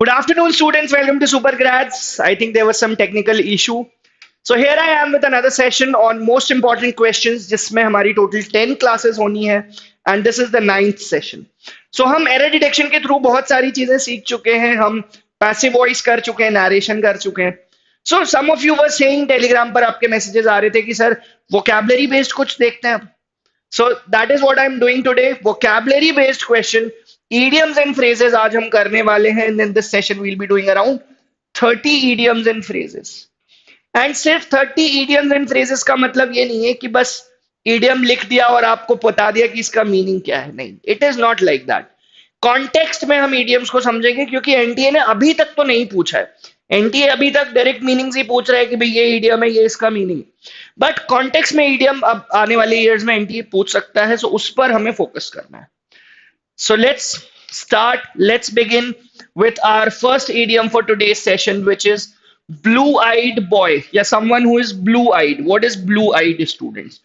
Good afternoon, students. Welcome to SuperGrads. I think there was some technical issue. So here I am with another session on most important questions, जिसमें हमारी total 10 classes होनी है, and this is the 9th session. So हम error detection के through बहुत सारी चीजें सीख चुके हैं, हम passive voice कर चुके हैं, narration कर चुके हैं. So some of you were saying Telegram पर आपके messages आ रहे थे कि सर vocabulary based कुछ देखते हैं. So that is what I'm doing today. Vocabulary based question, idioms and phrases आज हम करने वाले हैं. And in this session we'll be doing around 30 idioms and phrases. And सिर्फ 30 idioms and phrases का मतलब ये नहीं है कि बस idiom लिख दिया और आपको बता दिया कि इसका meaning क्या है. नहीं, it is not like that. Context में हम idioms को समझेंगे क्योंकि NTA ने अभी तक तो नहीं पूछा है. NTA अभी तक डायरेक्ट मीनिंग्स ही पूछ रहा है कि भाई ये इडियम है, ये इसका मीनिंग. बट कॉन्टेक्स्ट में इडियम अब आने वाले इयर्स में NTA पूछ सकता है, सो उस पर हमें फोकस करना है. So let's start. Let's begin with our first idiom for today's session, which is blue eyed boy या someone who is blue eyed. What is blue eyed, students?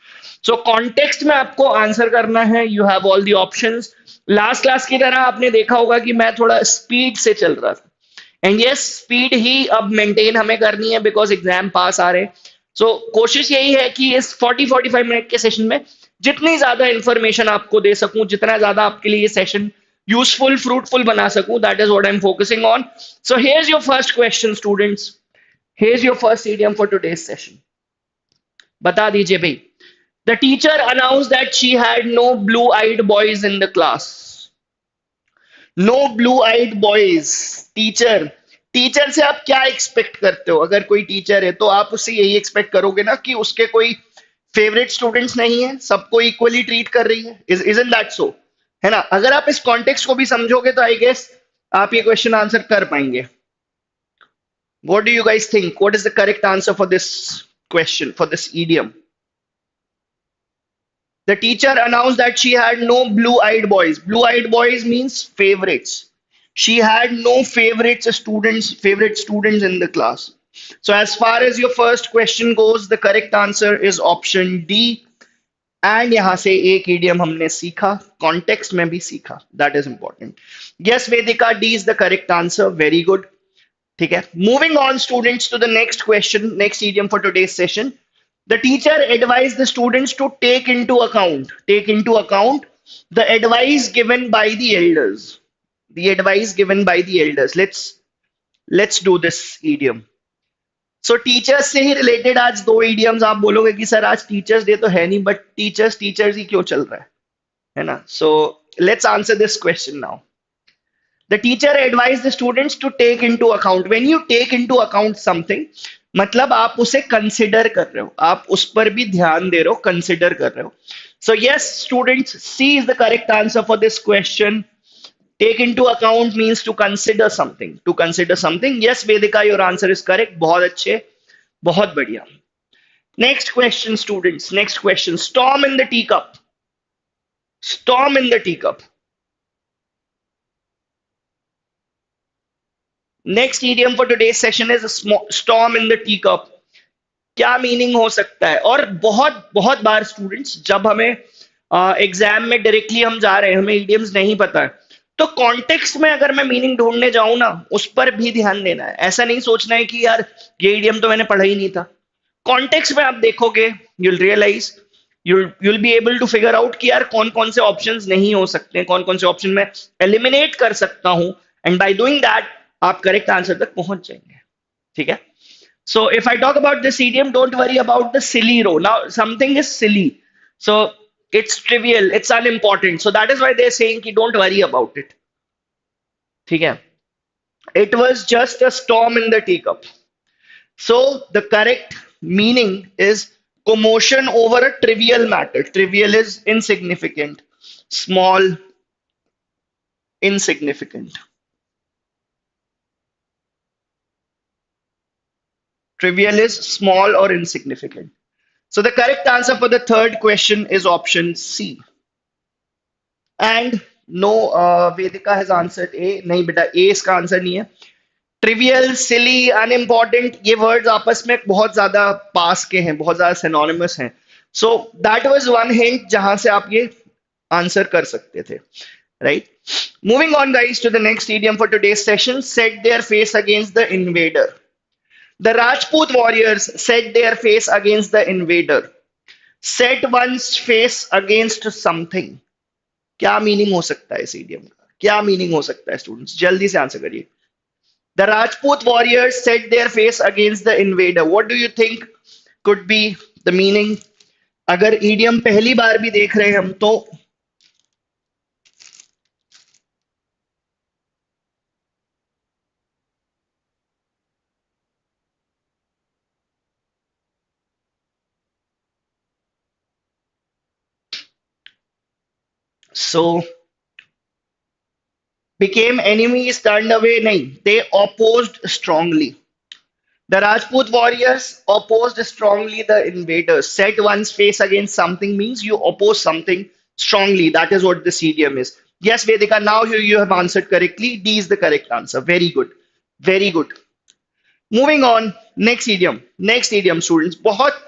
So context में आपको आंसर करना है. You have all the options. Last class की तरह आपने देखा होगा कि मैं थोड़ा स्पीड से चल रहा था. एंड यस, स्पीड ही अब मेंटेन हमें करनी है बिकॉज एग्जाम पास आ रहे हैं. सो कोशिश यही है कि इस 40-45 मिनट के सेशन में जितनी ज्यादा इंफॉर्मेशन आपको दे सकूं, जितना ज्यादा आपके लिए ये सेशन यूजफुल, फ्रूटफुल बना सकूं, that is what I am focusing on. So here is your first question, students. Here is your first idiom for today's session. बता दीजिए भाई. The teacher announce that she had no blue eyed boys in the class. No blue eyed boys. Teacher से आप क्या expect करते हो? अगर कोई टीचर है तो आप उससे यही एक्सपेक्ट करोगे ना कि उसके कोई फेवरेट स्टूडेंट्स नहीं है, सबको इक्वली ट्रीट कर रही है. Isn't that so? है ना? अगर आप इस कॉन्टेक्स्ट को भी समझोगे तो आई गेस आप ये क्वेश्चन आंसर कर पाएंगे. What do you guys think? What is the correct answer for this question, for this idiom? The teacher announced that she had no blue-eyed boys. Blue-eyed boys means favorites. She had no favorite students in the class. So as far as your first question goes, the correct answer is option D. And यहाँ से एक idiom हमने सीखा, context में भी सीखा. That is important. Yes, Vedika, D is the correct answer. Very good. ठीक है. Moving on, students, to the next question, next idiom for today's session. The teacher advised the students to take into account the advice given by the elders. The advice given by the elders. Let's do this idiom. So teachers से ही related आज दो idioms. आप बोलोगे कि sir आज teachers day तो है नहीं, but टीचर्स ही क्यों चल रहा है ना? So let's answer this question now. The teacher advised the students to take into account. When you take into account something, मतलब आप उसे कंसिडर कर रहे हो, आप उस पर भी ध्यान दे रहे हो, कंसिडर कर रहे हो. So yes students, C is the correct answer for this question. Take into account means to consider something. Yes Vedika, your answer is correct. बहुत अच्छे, बहुत बढ़िया. Next question students, next question. Storm in the tea cup. Storm in the tea cup. Next idiom for today's session is storm in the teacup. क्या meaning हो सकता है? और बहुत बार स्टूडेंट्स, जब हमें एग्जाम में डायरेक्टली हम जा रहे हैं, हमें इडियम्स नहीं पता है, तो कॉन्टेक्स्ट में अगर मैं मीनिंग ढूंढने जाऊं ना, उस पर भी ध्यान देना है. ऐसा नहीं सोचना है कि यार ये इडियम तो मैंने पढ़ा ही नहीं था. कॉन्टेक्स्ट में आप देखोगे, you'll realize, you'll be able to figure out कि यार कौन कौन से ऑप्शंस नहीं हो सकते, कौन कौन से ऑप्शन मैं एलिमिनेट कर सकता हूं. एंड बाय डूइंग दैट आप करेक्ट आंसर तक पहुंच जाएंगे. ठीक है. So if I talk about this idiom, don't worry about the silly row. Now something is silly, so it's trivial, it's unimportant, so that is why they are saying कि don't worry about it. ठीक है. It was just a storm in the tea cup. So the correct meaning is commotion over a trivial matter. Trivial is insignificant, small, insignificant. Trivial is small or insignificant. So the correct answer for the third question is option C. And no, Vedika has answered A. नहीं बेटा, A इसका answer नहीं है. Trivial, silly, unimportant, ये words आपस में बहुत ज्यादा पास के हैं, बहुत ज्यादा synonymous हैं. So that was one hint जहां से आप ये आंसर कर सकते थे. right? Moving on, guys, to the next idiom for today's session: set their face against the invader. The Rajput warriors set their face against the invader. Set one's face against something. क्या meaning हो सकता है इस idiom का? क्या meaning हो सकता है स्टूडेंट्स? जल्दी से आंसर करिए. The Rajput warriors set their face against the invader. What do you think could be the meaning? अगर इडियम पहली बार भी देख रहे हैं हम तो so became enemies, turned away, नहीं, they opposed strongly. The Rajput warriors opposed strongly the invaders. Set one's face against something means you oppose something strongly. That is what this idiom is. Yes, Vedika, now you have answered correctly. D is the correct answer. Very good. Very good. Moving on. Next idiom. Next idiom, students. बहुत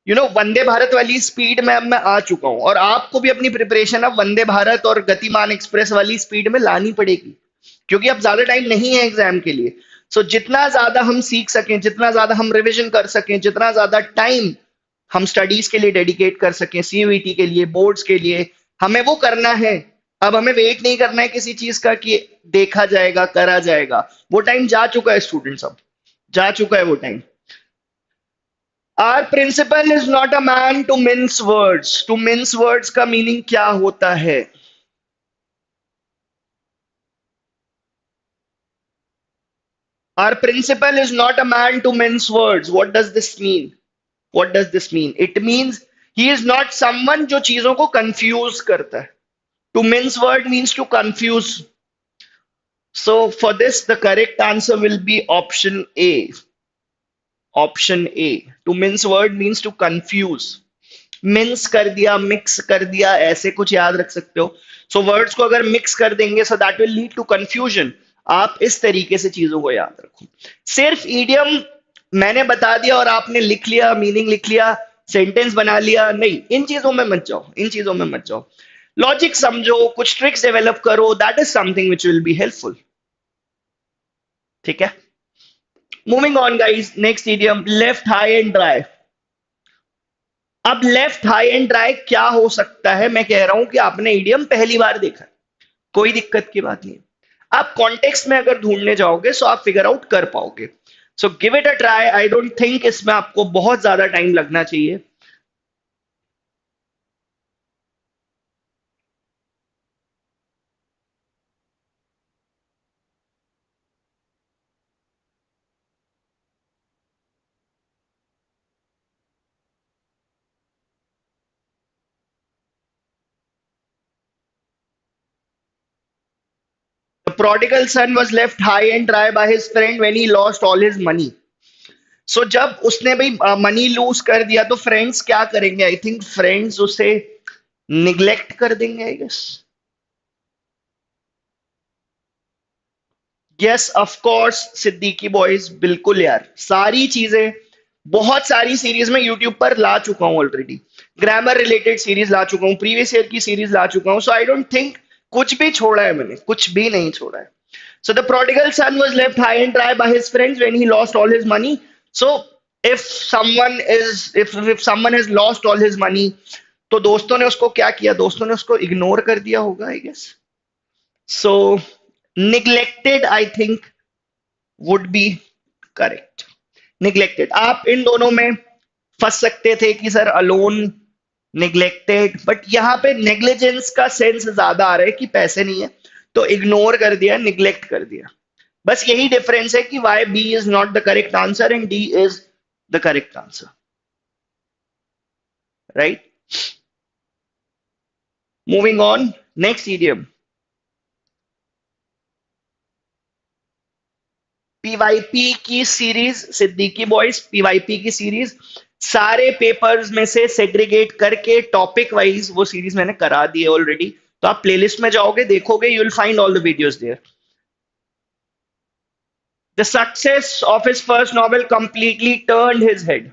वंदे भारत वाली speed में अब मैं आ चुका हूं और आपको भी अपनी प्रिपरेशन अब वंदे भारत और गतिमान एक्सप्रेस वाली स्पीड में लानी पड़ेगी क्योंकि अब ज्यादा टाइम नहीं है एग्जाम के लिए. सो जितना ज्यादा हम सीख सकें, जितना ज्यादा हम रिवीजन कर सकें, जितना ज्यादा टाइम हम स्टडीज के लिए डेडिकेट कर सकें, सीयूईटी के लिए, बोर्ड्स के लिए, हमें वो करना है. अब हमें वेट नहीं करना है किसी चीज का कि देखा जाएगा, करा जाएगा. वो टाइम जा चुका है स्टूडेंट्स, अब जा चुका है वो time. Our principal is not a man to mince words. To mince words का मीनिंग क्या होता है? Our principal is not a man to mince words. What does this mean? What does this mean? It means he is not someone जो चीजों को confuse करता है. To mince word means to confuse. So for this, the correct answer will be option A. Option A. To mince word means to confuse. Mince कर दिया, mix कर दिया, ऐसे कुछ याद रख सकते हो. सो वर्ड्स को अगर मिक्स कर देंगे so that will lead to confusion. आप इस तरीके से चीजों को याद रखो. सिर्फ ईडियम मैंने बता दिया और आपने लिख लिया, मीनिंग लिख लिया, सेंटेंस बना लिया, नहीं, इन चीजों में मत जाओ, इन चीजों में मत जाओ. लॉजिक समझो, कुछ ट्रिक्स डेवलप करो. That is something which will be helpful. ठीक है. Moving on guys, next idiom, left high and dry. अब लेफ्ट हाई एंड ड्राई क्या हो सकता है? मैं कह रहा हूं कि आपने ईडियम पहली बार देखा, कोई दिक्कत की बात नहीं है. आप कॉन्टेक्स्ट में अगर ढूंढने जाओगे सो आप फिगर आउट कर पाओगे. So give it a try. I don't think इसमें आपको बहुत ज्यादा टाइम लगना चाहिए. The prodigal son was left high and dry by his friend when he lost all his money. सो जब उसने भाई मनी लूज कर दिया तो फ्रेंड्स क्या करेंगे? आई थिंक फ्रेंड्स उसे निग्लेक्ट कर देंगे, I guess. Yes of course Siddiqui boys, बिल्कुल यार. सारी चीजें, बहुत सारी सीरीज में यूट्यूब पर ला चुका हूं ऑलरेडी. ग्रामर रिलेटेड सीरीज ला चुका हूं, प्रीवियस ईयर की सीरीज ला चुका हूं. सो आई डोंट थिंक कुछ भी छोड़ा है मैंने, कुछ भी नहीं छोड़ा है. So the prodigal son was left high and dry by his friends when he lost all his money. So if someone has lost all his money, तो दोस्तों ने उसको क्या किया? दोस्तों ने उसको इग्नोर कर दिया होगा, I guess. So neglected I think would be correct. Neglected. आप इन दोनों में फंस सकते थे कि सर अलोन, निग्लेक्टेड, बट यहां पे नेग्लिजेंस का सेंस ज्यादा आ रहा है कि पैसे नहीं है तो इग्नोर कर दिया, निग्लेक्ट कर दिया. बस यही डिफरेंस है कि why B is not the correct answer and D is the correct answer. Right. Moving on, next idiom, PYP की सीरीज. सिद्दीकी बॉयज, पीवाईपी की सीरीज सारे पेपर्स में से सेग्रीगेट करके टॉपिक वाइज वो सीरीज मैंने करा दी है ऑलरेडी. तो आप प्लेलिस्ट में जाओगे, देखोगे, you will find all the videos there. The success of his first novel completely turned his head.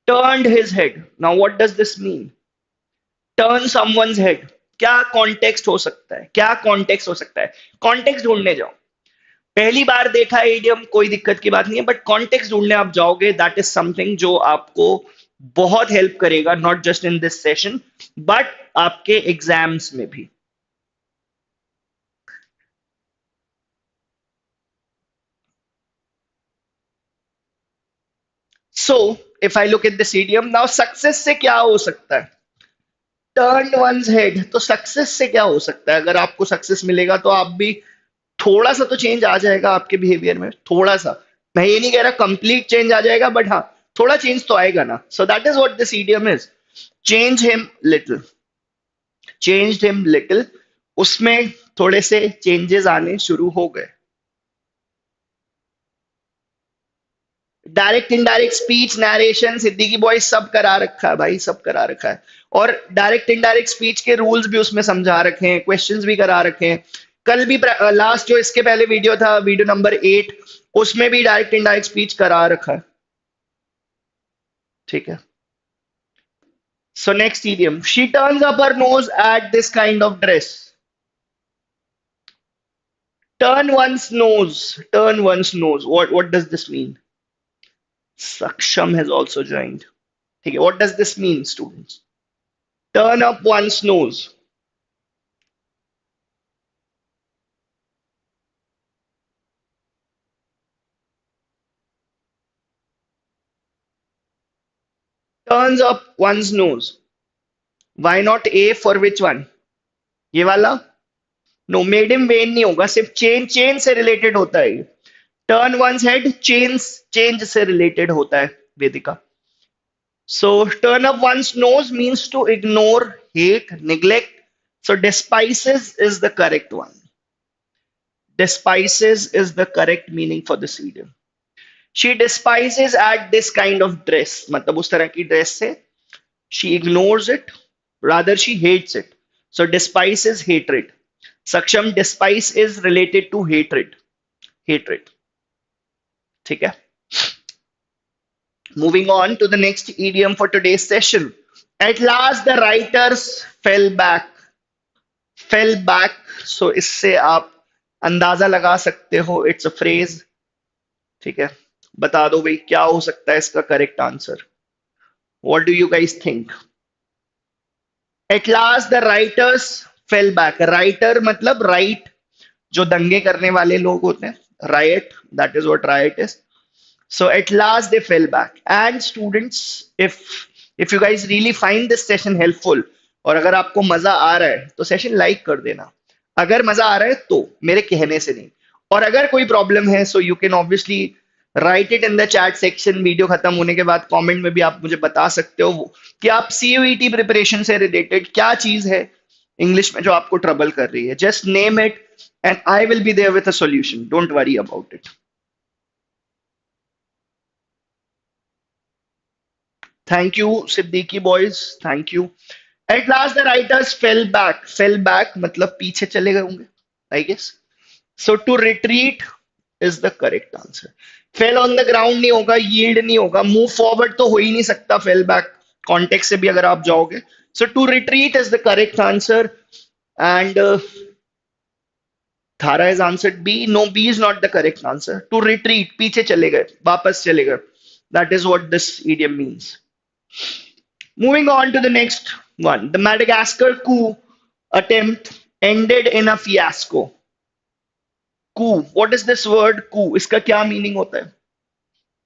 Turned his head. Now, what does this mean? Turn someone's head. क्या context हो सकता है, क्या कॉन्टेक्स्ट हो सकता है? कॉन्टेक्स्ट ढूंढने जाओ। पहली बार देखा है इडियम, कोई दिक्कत की बात नहीं है, बट कॉन्टेक्स्ट ढूंढने आप जाओगे, दैट इज समथिंग जो आपको बहुत हेल्प करेगा, not just in this session but आपके एग्जाम्स में भी। सो if I look at this idiom now, success से क्या हो सकता है? टर्न वंस हेड, तो सक्सेस से क्या हो सकता है? अगर आपको सक्सेस मिलेगा तो आप भी थोड़ा सा तो चेंज आ जाएगा आपके बिहेवियर में, थोड़ा सा। मैं ये नहीं कह रहा कंप्लीट चेंज आ जाएगा, बट हाँ, थोड़ा चेंज तो आएगा ना। सो that is what this idiom is, change him little, change him little. उसमें थोड़े से चेंजेस आने शुरू हो गए। Direct indirect speech, narration, Siddiqui boy सब करा रखा है भाई, सब करा रखा है। और डायरेक्ट इनडायरेक्ट स्पीच के रूल्स भी उसमें समझा रखे हैं, क्वेश्चंस भी करा रखे हैं। कल भी लास्ट जो इसके पहले वीडियो था, वीडियो नंबर 8, उसमें भी डायरेक्ट इनडायरेक्ट स्पीच करा रखा है। ठीक है। So next idiom, she turns up her nose at this kind of dress. Turn once knows, turn once knows, what does this mean? Saksham has also joined. ठीक है, what does this mean, students? Turn up one's nose. Turns up one's nose. Why not A, for which one? ये वाला? No, made him when नहीं होगा, सिर्फ change, change से related होता है। Turn one's head, change, change से related होता है Vedika. So turn up one's nose means to ignore, hate, neglect. सो despises is the correct one. Despises is the correct meaning for this idiom. She despises at this kind of dress, मतलब उस तरह की dress से। She ignores it, rather she hates it. So despise is hatred. Saksham, despise is related to hatred. Hatred. ठीक है? Moving on to the next idiom for today's session. At last the writers fell back. Fell back. So इससे आप अंदाजा लगा सकते हो, it's a phrase. ठीक है, बता दो भाई क्या हो सकता है इसका correct answer? What do you guys think? Eight last the writers fell back. Writer मतलब राइट, जो दंगे करने वाले लोग होते हैं, right, that is what right is. So at last they fell back. And students, if if you guys really find this session helpful, और अगर आपको मजा आ रहा है तो सेशन लाइक कर देना, अगर मजा आ रहा है तो, मेरे कहने से नहीं। और अगर कोई प्रॉब्लम है, so you can obviously right it in the chat section. Video खत्म होने के बाद कमेंट में भी आप मुझे बता सकते हो कि आप सीयूईटी प्रिपरेशन से रिलेटेड क्या चीज है इंग्लिश में जो आपको ट्रबल कर रही है। Just name it and I will be there with a solution, don't worry about it. Thank you Siddiqui boys, thank you. At last the writers fell back. Fell back मतलब पीछे चले गए होंगे, I guess. So to retreat is the correct answer. Fell on the ground नहीं होगा, yield नहीं होगा, move forward तो हो ही नहीं सकता फेल बैक कॉन्टेक्स्ट से भी अगर आप जाओगे। So to retreat is the correct answer. And Thara has answered B. No, B is not the correct answer. To retreat, पीछे चले गए, वापस चले गए. That is what this idiom means. Moving on to the next one. The Madagascar coup attempt ended in a fiasco. Coup. What is this word coup? इसका क्या meaning होता है?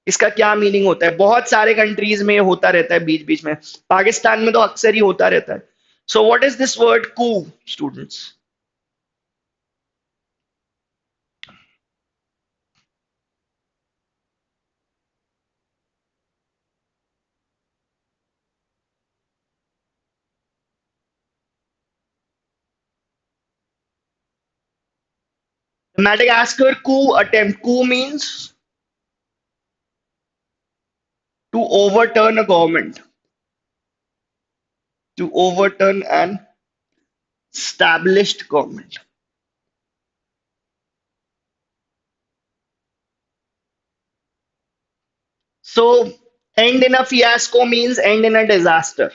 इसका क्या मीनिंग होता है? बहुत सारे कंट्रीज में होता रहता है बीच बीच में, पाकिस्तान में तो अक्सर ही होता रहता है। So what is this word coup, students? Madagascar coup attempt. Coup means to overturn a government, to overturn an established government. So, end in a fiasco means end in a disaster.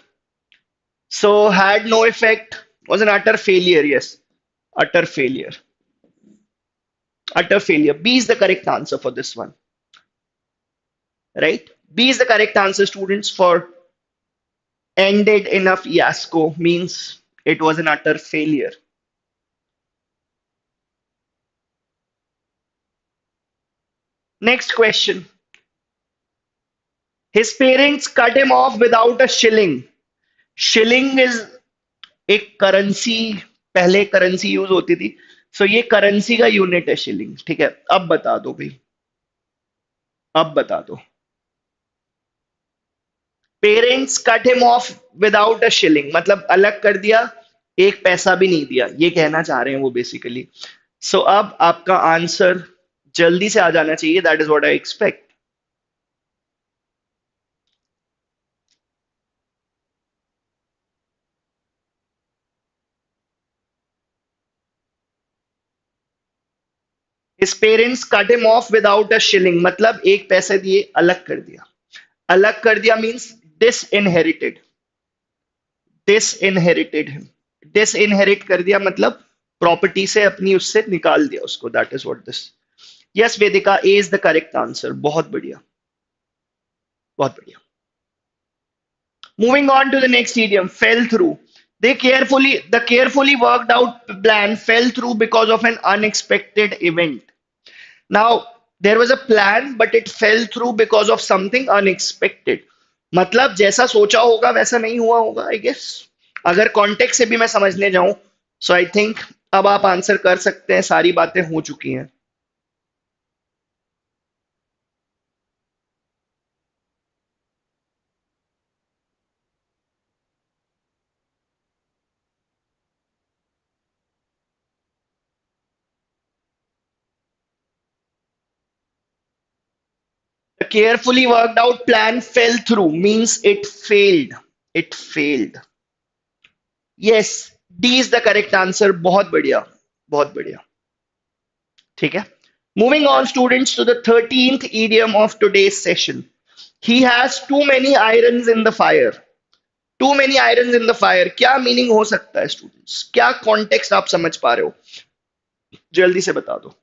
So, had no effect. Was an utter failure. Yes, utter failure. Utter failure. B is the correct answer for this one, right? B is the correct answer, students, for ended in a fiasco means it was an utter failure. Next question. His parents cut him off without a shilling. Shilling is एक currency, पहले currency use होती थी, सो ये currency का unit है shilling, ठीक है? अब बता दो भाई, अब बता दो। Parents cut him off without a shilling मतलब अलग कर दिया, एक पैसा भी नहीं दिया, ये कहना चाह रहे हैं वो बेसिकली। सो अब आपका आंसर जल्दी से आ जाना चाहिए, that is what I expect. His parents cut him off without a shilling मतलब एक पैसे दिए अलग कर दिया। अलग कर दिया means disinherited, disinherited him. Disinherit कर दिया मतलब प्रॉपर्टी से अपनी उससे निकाल दिया उसको, that is what this. Yes Vedika, A is the correct answer, बहुत बढ़िया, बहुत बढ़िया। Moving on to the next idiom, fell through. The carefully worked out plan fell through because of an unexpected event. Now, there was a plan, but it fell through because of something unexpected. मतलब जैसा सोचा होगा वैसा नहीं हुआ होगा, I guess. अगर context से भी मैं समझने जाऊं, सो आई थिंक अब आप आंसर कर सकते हैं, सारी बातें हो चुकी हैं। The carefully worked out plan fell through means it failed. It failed. Yes, D is the correct answer, बहुत बढ़िया, बहुत बढ़िया। ठीक है, moving on students to the 13th idiom of today's session. He has too many irons in the fire. Too many irons in the fire क्या meaning हो सकता है स्टूडेंट्स? क्या कॉन्टेक्स्ट आप समझ पा रहे हो? जल्दी से बता दो।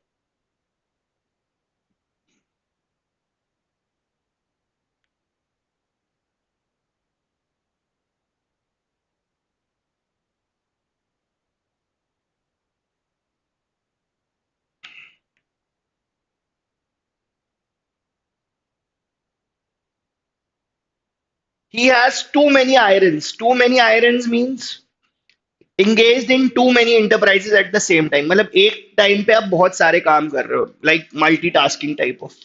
He has too many irons. Too many irons means engaged in too many enterprises at the same time, मतलब एक टाइम पे आप बहुत सारे काम कर रहे हो, like multitasking type of.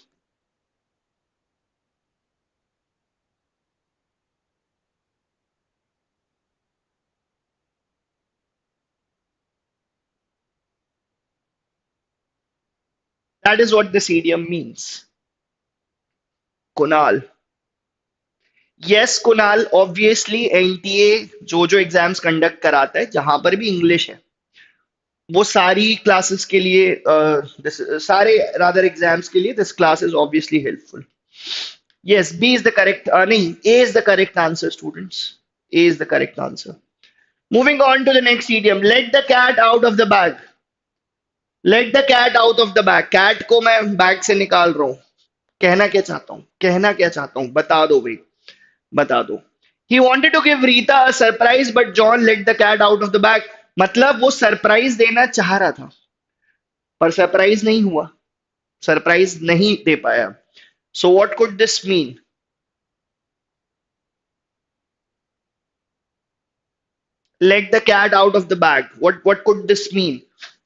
That is what this idiom means. Kunal, yes Kunal, obviously NTA जो जो एग्जाम्स कंडक्ट कराता है जहां पर भी इंग्लिश है, वो सारी क्लासेस के लिए सारे रादर एग्जाम्स के लिए this class is obviously helpful. Yes, B is the correct, नहीं, A is the correct answer students, A is the correct answer. Moving on to the next idiom, let the cat out of the bag. Let the cat out of the bag, cat को मैं bag से निकाल रहा हूं, कहना क्या चाहता हूं, कहना क्या चाहता हूं, बता दो भाई, बता दो। He wanted to give Rita a surprise but John let the cat out of the bag मतलब वो सरप्राइज देना चाह रहा था पर सरप्राइज नहीं हुआ, सरप्राइज नहीं दे पाया। So what could this mean? Let the cat out of the bag, what could this mean?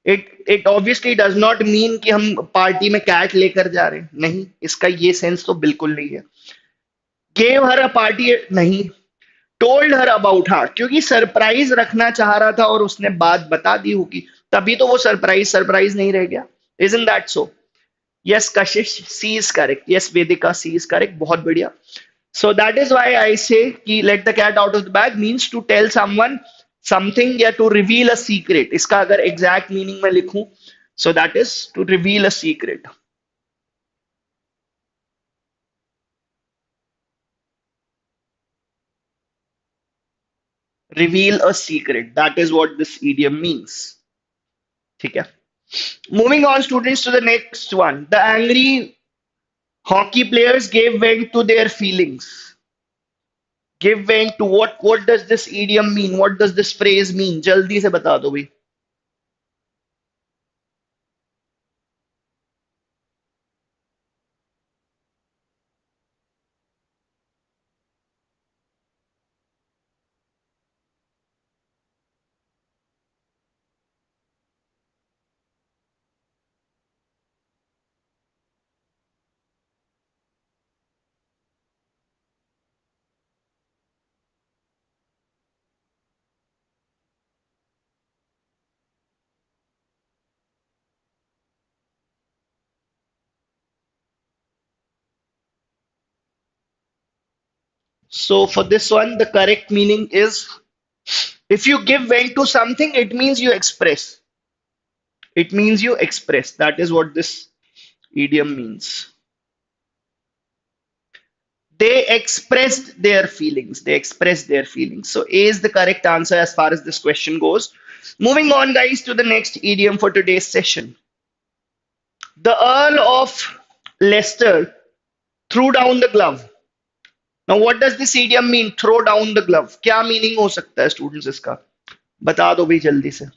It obviously does not mean कि हम पार्टी में कैट लेकर जा रहे हैं, नहीं, इसका ये सेंस तो बिल्कुल नहीं है। गेव हर अ पार्टी, नहीं। टोल्ड हर अबाउट, हाँ, क्योंकि सरप्राइज रखना चाह रहा था और उसने बात बता दी होगी, तभी तो वो सरप्राइज सरप्राइज नहीं रह गया। Isn't that so? Yes Kashish, C is correct. Yes Vedika, C is correct, बहुत बढ़िया। So that is why I say कि let the cat out of the bag means to tell someone something या to reveal a secret. इसका अगर exact meaning में लिखूं, so that is to reveal a secret. Reveal a secret. That is what this idiom means. ठीक है. Moving on, students, to the next one. The angry hockey players gave vent to their feelings. Give vent to what? What does this idiom mean? What does this phrase mean? जल्दी से बता दो भाई. So for this one, the correct meaning is if you give vent to something, it means you express. It means you express. That is what this idiom means. They expressed their feelings. They expressed their feelings. So A is the correct answer as far as this question goes. Moving on, guys, to the next idiom for today's session. The Earl of Leicester threw down the glove. Now, what does this idiom mean? Throw down the glove. क्या meaning हो सकता है students इसका? बता दो भाई जल्दी से.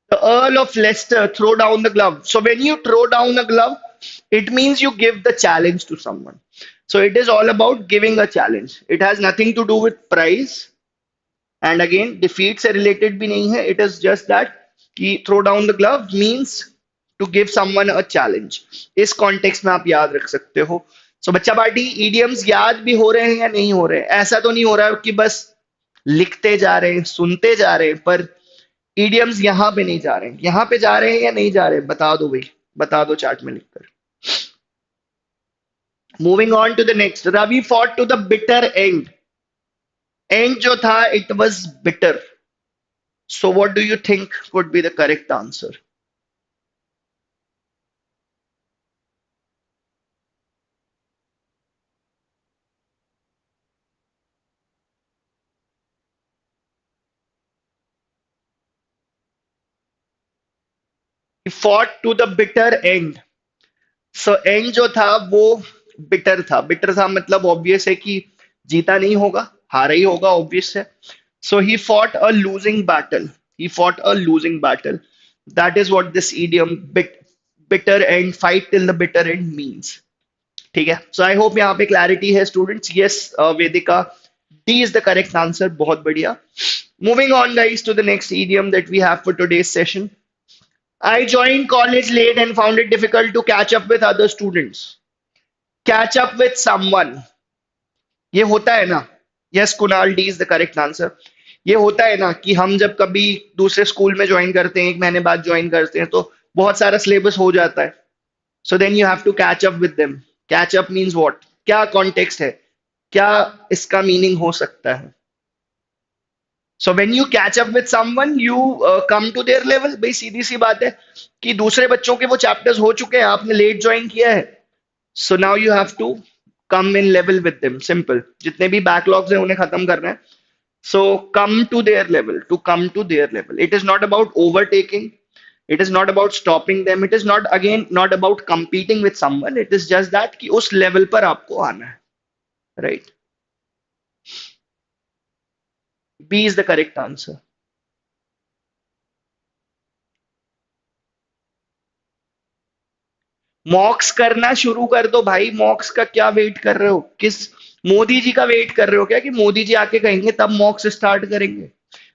The Earl of Leicester throw down the glove. So when you throw down a glove, it means you give the challenge to someone. So it is all about giving a challenge. It has nothing to do with prize. And again, defeat से related भी नहीं है. It is just that कि throw down the glove means to give someone a challenge. इस context में आप याद रख सकते हो. So बच्चा पार्टी idioms याद भी हो रहे हैं या नहीं हो रहे हैं? ऐसा तो नहीं हो रहा है कि बस लिखते जा रहे हैं, सुनते जा रहे हैं, पर idioms यहाँ पे नहीं जा रहे हैं. यहाँ पे जा रहे हैं या नहीं जा रहे हैं? बता दो भाई. बता दो चार्ट में लिखकर. Moving on to the next. Ravi fought to the bitter end. End जो था, it was bitter. So what do you think would be the correct answer? He fought to the bitter end. So end जो था वो bitter था. Bitter था मतलब obvious है कि जीता नहीं होगा, हारा ही होगा, obvious है. So he fought a losing battle. He fought a losing battle. That is what this idiom bitter end, fight till the bitter end means. ठीक है. So I hope यहाँ पे clarity है students. Yes, Vedika, D is the correct answer. बहुत बढ़िया. Moving on, guys, to the next idiom that we have for today's session. I joined college late and found it difficult to catch up with other students. Catch up with someone. ये होता है ना. Yes, Kunal, D is the correct answer. ये होता है ना कि हम जब कभी दूसरे स्कूल में ज्वाइन करते हैं, एक महीने बाद ज्वाइन करते हैं, तो बहुत सारा सिलेबस हो जाता है. So then you have to catch up with them. Catch up means what? क्या context है? क्या इसका meaning हो सकता है? So when you catch up with someone, you come to their level. भाई सीधी सी बात है कि दूसरे बच्चों के वो chapters हो चुके हैं, आपने लेट ज्वाइन किया है. So now you have to come in level with them. Simple. जितने भी backlogs हैं उन्हें खत्म करना है. So come to their level. To come to their level. It is not about overtaking. It is not about stopping them. It is not again not about competing with someone. It is just that कि उस level पर आपको आना है. Right? B is the correct answer. मॉक्स करना शुरू कर दो भाई. मॉक्स का क्या वेट कर रहे हो? किस मोदी जी का वेट कर रहे हो क्या कि मोदी जी आके कहेंगे तब मॉक्स स्टार्ट करेंगे?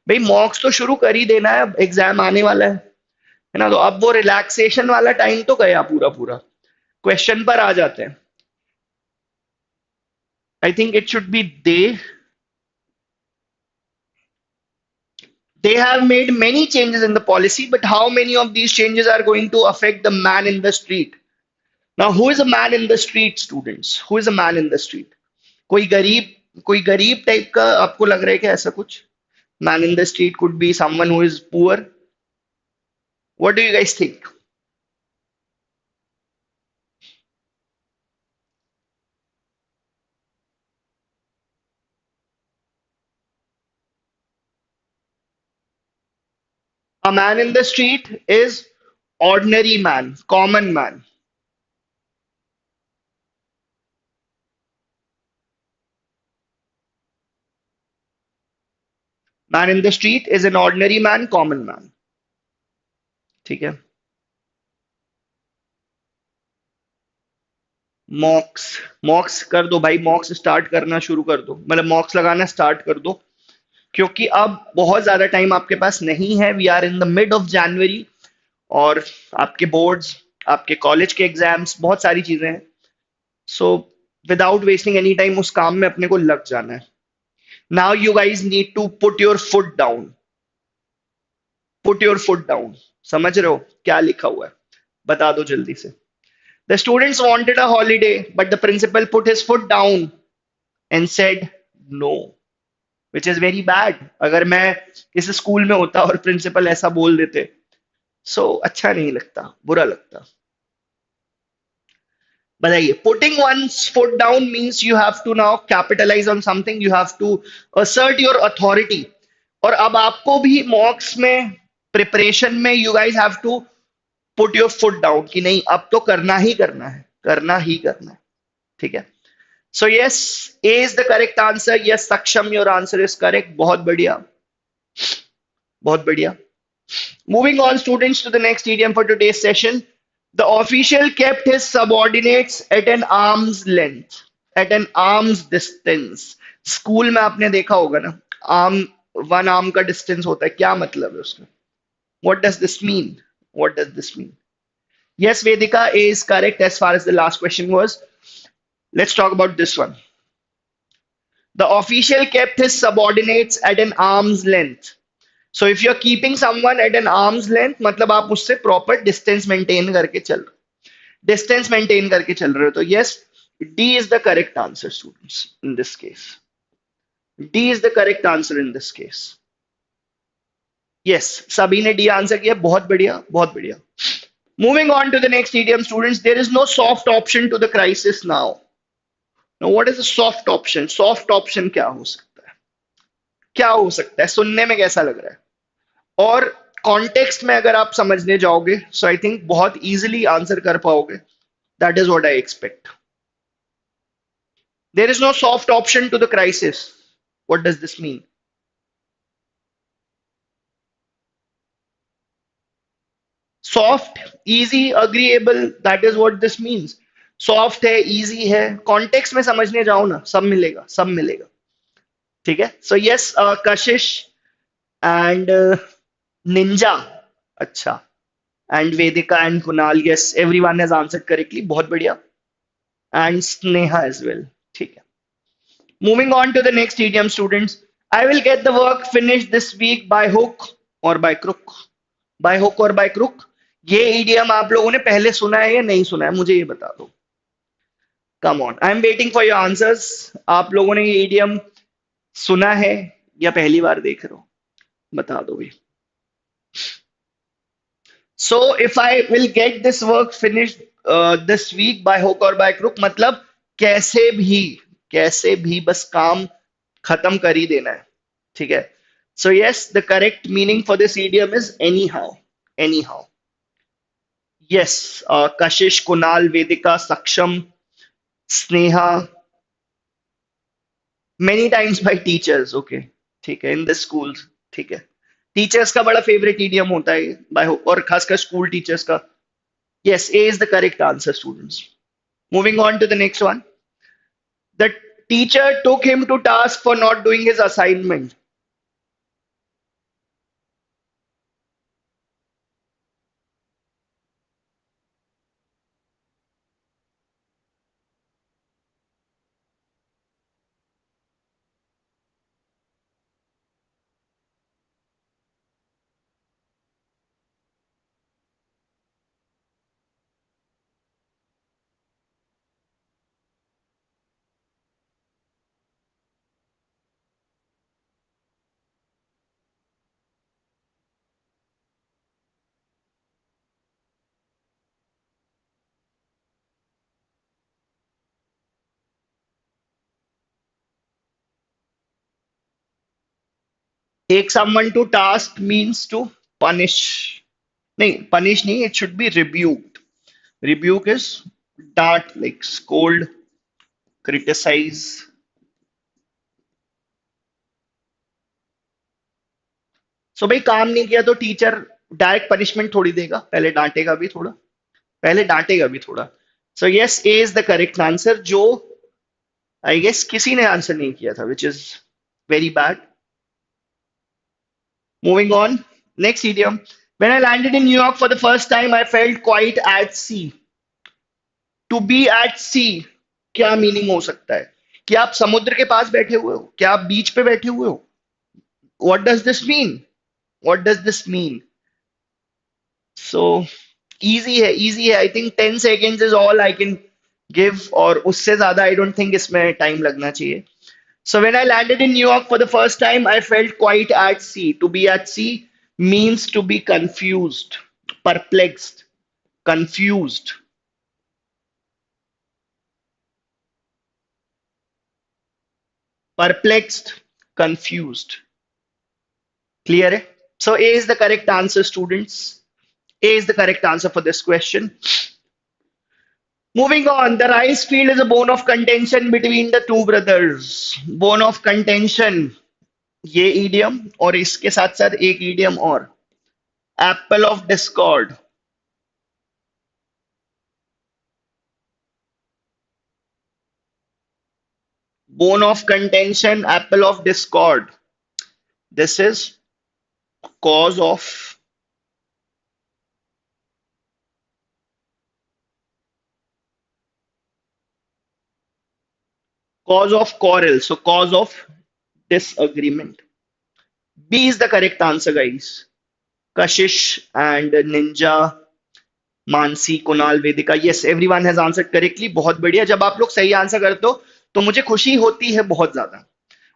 भाई मॉक्स तो शुरू कर ही देना है. अब एग्जाम आने वाला है ना. तो अब वो रिलैक्सेशन वाला टाइम तो गया पूरा पूरा. क्वेश्चन पर आ जाते हैं. I think it should be they. They have made many changes in the policy, but how many of these changes are going to affect the man in the street? Now who is a man in the street students, who is a man in the street? कोई गरीब type का आपको लग रहा है क्या ऐसा कुछ? Man in the street could be someone who is poor. What do you guys think? A man in the street is ordinary man, common man. Man in the street is an ordinary man, common man. ठीक है. मॉक्स. मॉक्स कर दो भाई, मॉक्स start करना शुरू कर दो, मतलब मॉक्स लगाना स्टार्ट कर दो. क्योंकि अब बहुत ज्यादा टाइम आपके पास नहीं है. We are in the mid of January. और आपके बोर्ड्स, आपके कॉलेज के एग्जाम्स, बहुत सारी चीजें हैं. So without wasting any time उस काम में अपने को लग जाना है. Now you guys need to put your foot down. Put your foot down. समझ रहे हो क्या लिखा हुआ है? बता दो जल्दी से. The students wanted a holiday but the principal put his foot down and said no, which is very bad. अगर मैं इस स्कूल में होता और प्रिंसिपल ऐसा बोल देते, अच्छा नहीं लगता, बुरा लगता. बताइए. Putting one's foot down means you have to now capitalise on something, you have to assert your authority. और अब आपको भी मॉक्स में, प्रिपरेशन में, you guys have to put your foot down कि नहीं, अब तो करना ही करना है, करना ही करना है. ठीक है. So yes, A is the correct answer. Yes सक्षम, योर आंसर इज करेक्ट. बहुत बढ़िया, बहुत बढ़िया. Moving on, students, to the next idiom for today's session. The official kept his subordinates at an arm's length, at an arm's distance. School में आपने देखा होगा ना, आर्म, वन आर्म का डिस्टेंस होता है. क्या मतलब है उसका? What does this mean? What does this mean? Yes, Vedika is correct as far as the last question was. Let's talk about this one. The official kept his subordinates at an arm's length. So if you're keeping someone at an arm's length, मतलब आप उससे proper distance maintain करके चल रहे हो, distance maintain करके चल रहे हो. तो yes, D is the correct answer, students, in this case. D is the correct answer in this case. Yes, सभी ने D आंसर किया. बहुत बढ़िया, बहुत बढ़िया. Moving on to the next idiom, students. There is no soft option to the crisis now. Now, what is a soft option? Soft option क्या हो सकता है? क्या हो सकता है? सुनने में कैसा लग रहा है? और कॉन्टेक्स्ट में अगर आप समझने जाओगे, सो आई थिंक बहुत इजीली आंसर कर पाओगे. That is what I expect. There is no soft option to the crisis. What does this mean? Soft, easy, agreeable, that is what this means. Soft है, easy है, context में समझने जाओ ना, सब मिलेगा, सब मिलेगा. ठीक है. So yes, Kashish and Ninja. अच्छा. And Vedika and Kunal, yes, everyone has answered correctly. बहुत बढ़िया. And Sneha as well. ठीक है. Moving on to the next idiom, students. I will get the work finished this week by hook or by crook. By hook or by crook. ये idiom आप लोगों ने पहले सुना है या नहीं सुना है? मुझे ये बता दो. Come on, I am waiting for your answers. आप लोगों ने ये idiom सुना है या पहली बार देख रहे हो? बता दो भाई. So if I will get this work finished this week by hook or by crook, मतलब कैसे भी, कैसे भी बस काम खत्म कर ही देना है. ठीक है. So yes, the correct meaning for this idiom is anyhow. Anyhow. Yes, Kashish, Kunal, Vedika, Saksham, Sneha, many times by teachers. Okay. ठीक है. In the schools. ठीक है. टीचर्स का बड़ा फेवरेट इडियम होता है बाय, और खासकर स्कूल टीचर्स का. Yes, A is the correct answer, students. Moving on to the next one. The teacher took him to task for not doing his assignment. Take someone to task means to punish. नहीं, punish नहीं, it should be rebuked. Rebuke is डांट, like scold, criticize. So भाई काम नहीं किया तो teacher direct punishment थोड़ी देगा, पहले डांटेगा भी थोड़ा, पहले डांटेगा भी थोड़ा. So yes, A is the correct answer, जो आई गेस किसी ने आंसर नहीं किया था, विच is very bad. Moving on, next idiom. When I landed in New York for the first time, I felt quite at sea. To be at sea, क्या meaning हो सकता है? कि आप समुद्र के पास बैठे हुए हो, क्या आप बीच पे बैठे हुए हो? What does this mean? What does this mean? So easy है. I think 10 seconds is all I can give, और उससे ज्यादा I don't think इसमें टाइम लगना चाहिए. So when I landed in New York for the first time, I felt quite at sea. To be at sea means to be confused, perplexed, confused. Perplexed, confused. Clear? है? So A is the correct answer, students. A is the correct answer for this question. Moving on, the rice field is a bone of contention between the two brothers. Bone of contention, ये idiom, और इसके साथ साथ एक idiom और, apple of discord. Bone of contention, apple of discord. This is cause of quarrel. So cause of disagreement. B is the correct answer, guys. Kashish and Ninja, Mansi, Kunal, Vedika, yes, everyone has answered correctly. बहुत बढ़िया. जब आप लोग सही answer करते हो तो मुझे खुशी होती है बहुत ज्यादा,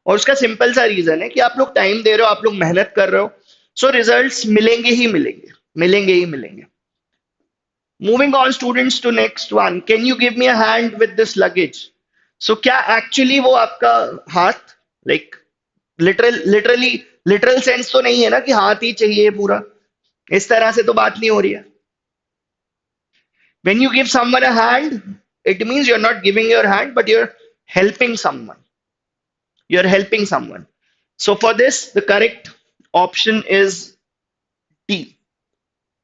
और उसका सिंपल सा रीजन है कि आप लोग टाइम दे रहे हो, आप लोग मेहनत कर रहे हो. सो रिजल्ट्स मिलेंगे ही मिलेंगे, मिलेंगे ही मिलेंगे. Moving on students to next one. Can you give me a hand with this luggage? So क्या एक्चुअली वो आपका हाथ, लाइक लिटरली, लिटरल सेंस तो नहीं है ना कि हाथ ही चाहिए पूरा, इस तरह से तो बात नहीं हो रही है. When you give someone a hand, it means you're not giving your hand, but you're helping someone. You're helping someone. So for this, the correct option is D.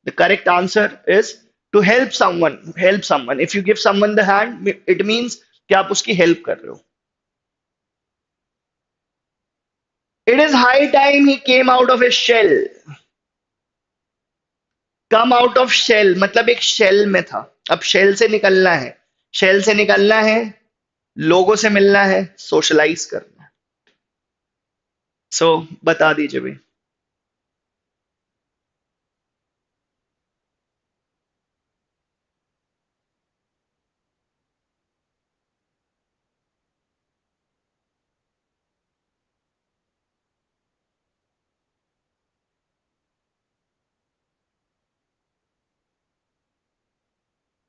The correct answer is to help someone. Help someone. If you give someone the hand, it means कि आप उसकी help कर रहे हो. It is high time he came out of his shell. Come out of shell मतलब एक shell में था, अब shell से निकलना है. Shell से निकलना है, लोगों से मिलना है, सोशलाइज करना है. सो बता दीजिए भाई.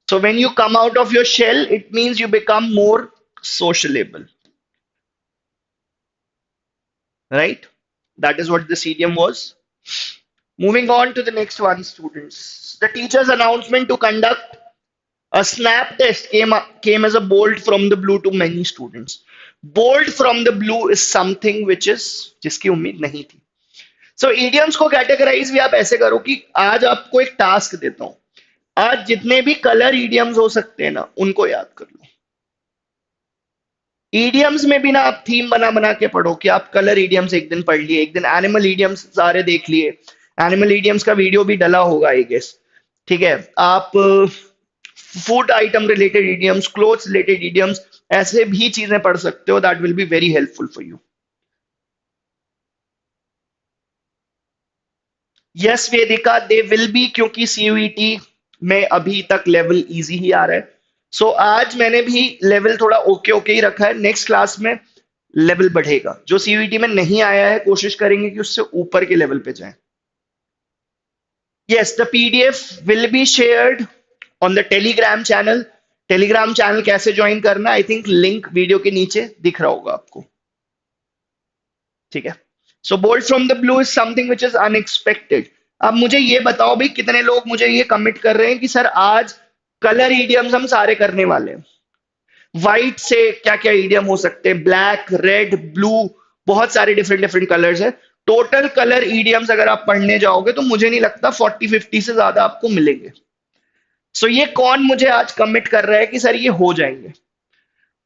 So when you come out of your shell, it means you become more sociable, right? That is what this idiom was. Moving on to the next one, students. The teacher's announcement to conduct a snap test came as a bolt from the blue to many students. Bolt from the blue is something which is जिसकी उम्मीद नहीं थी. सो idioms को categorise भी आप ऐसे करो कि आज आपको एक टास्क देता हूं, आज जितने भी कलर idioms हो सकते हैं ना, उनको याद कर लो. idioms में भी ना आप थीम बना बना के पढ़ो कि आप कलर idioms एक दिन पढ़ लिए, एक दिन एनिमल idioms सारे देख लिए. एनिमल idioms का वीडियो भी डला होगा आई गेस. ठीक है, आप food item related idioms, clothes related idioms, ऐसे भी चीजें पढ़ सकते हो. That will be very helpful for you. Yes Vedika, they will be, क्योंकि सीयूईटी में अभी तक लेवल इजी ही आ रहा है. सो आज मैंने भी लेवल थोड़ा ओके ओके ही रखा है. नेक्स्ट क्लास में लेवल बढ़ेगा. जो सीयूईटी में नहीं आया है, कोशिश करेंगे कि उससे ऊपर के लेवल पे जाए. Yes, the PDF will be shared on the Telegram channel. Telegram channel कैसे ज्वाइन करना, आई थिंक लिंक वीडियो के नीचे दिख रहा होगा आपको. ठीक है, so bolt from the blue is something which is unexpected. अब मुझे ये बताओ भाई, कितने लोग मुझे ये कमिट कर रहे हैं कि सर आज कलर ईडियम्स हम सारे करने वाले हैं। व्हाइट से क्या क्या ईडियम हो सकते हैं, ब्लैक, रेड, ब्लू, बहुत सारे डिफरेंट डिफरेंट कलर्स है। टोटल कलर ईडियम्स अगर आप पढ़ने जाओगे तो मुझे नहीं लगता 40-50 से ज्यादा आपको मिलेंगे। सो ये कौन मुझे आज कमिट कर रहा है कि सर ये हो जाएंगे?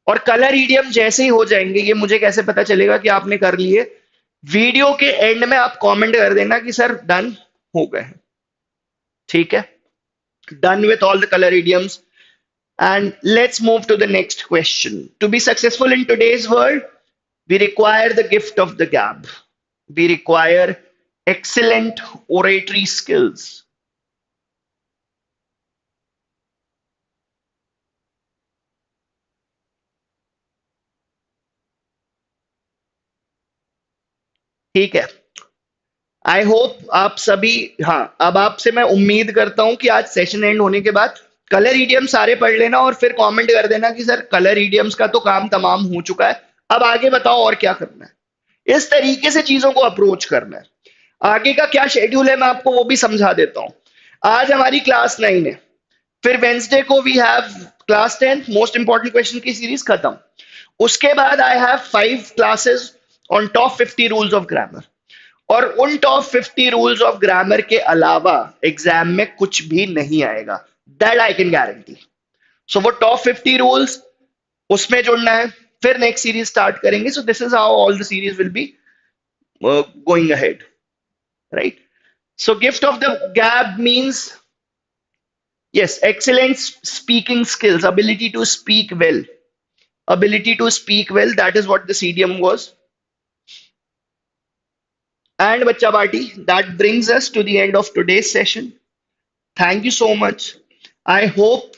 और कलर ईडियम जैसे ही हो जाएंगे, ये मुझे कैसे पता चलेगा कि आपने कर लिए? वीडियो के एंड में आप कमेंट कर देना कि सर डन हो गए। ठीक है, done with all the colour idioms. And let's move to the next question. To be successful in today's world, we require the gift of the gab. We require excellent oratory skills. ठीक है, I hope आप सभी, हाँ, अब आपसे मैं उम्मीद करता हूं कि आज सेशन एंड होने के बाद कलर ईडियम सारे पढ़ लेना और फिर कमेंट कर देना कि सर कलर ईडियम्स का तो काम तमाम हो चुका है, अब आगे बताओ और क्या करना है। इस तरीके से चीजों को अप्रोच करना है। आगे का क्या शेड्यूल है मैं आपको वो भी समझा देता हूं। आज हमारी क्लास 9 है, फिर वेंसडे को we have class 10 most important question की सीरीज खत्म। उसके बाद I have 5 classes on top 50 rules of grammar. और उन टॉप 50 रूल्स ऑफ ग्रामर के अलावा एग्जाम में कुछ भी नहीं आएगा, दैट आई कैन गारंटी। सो वो टॉप 50 रूल्स, उसमें जुड़ना है, फिर नेक्स्ट सीरीज स्टार्ट करेंगे। So this is how all the series will be going ahead, right? So gift of the gap means, yes, excellent speaking skills, ability to speak well, ability to speak well, that is what the cdm was. And bachcha party, that brings us to the end of today's session. Thank you so much. I hope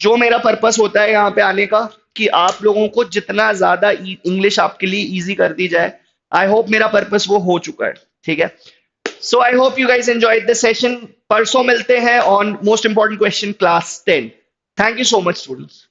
जो मेरा purpose होता है यहाँ पे आने का, कि आप लोगों को जितना ज्यादा इंग्लिश आपके लिए इजी कर दी जाए, आई होप मेरा पर्पस वो हो चुका है। ठीक है, so I hope you guys enjoyed the session. परसों मिलते हैं on most important question class 10। Thank you so much students.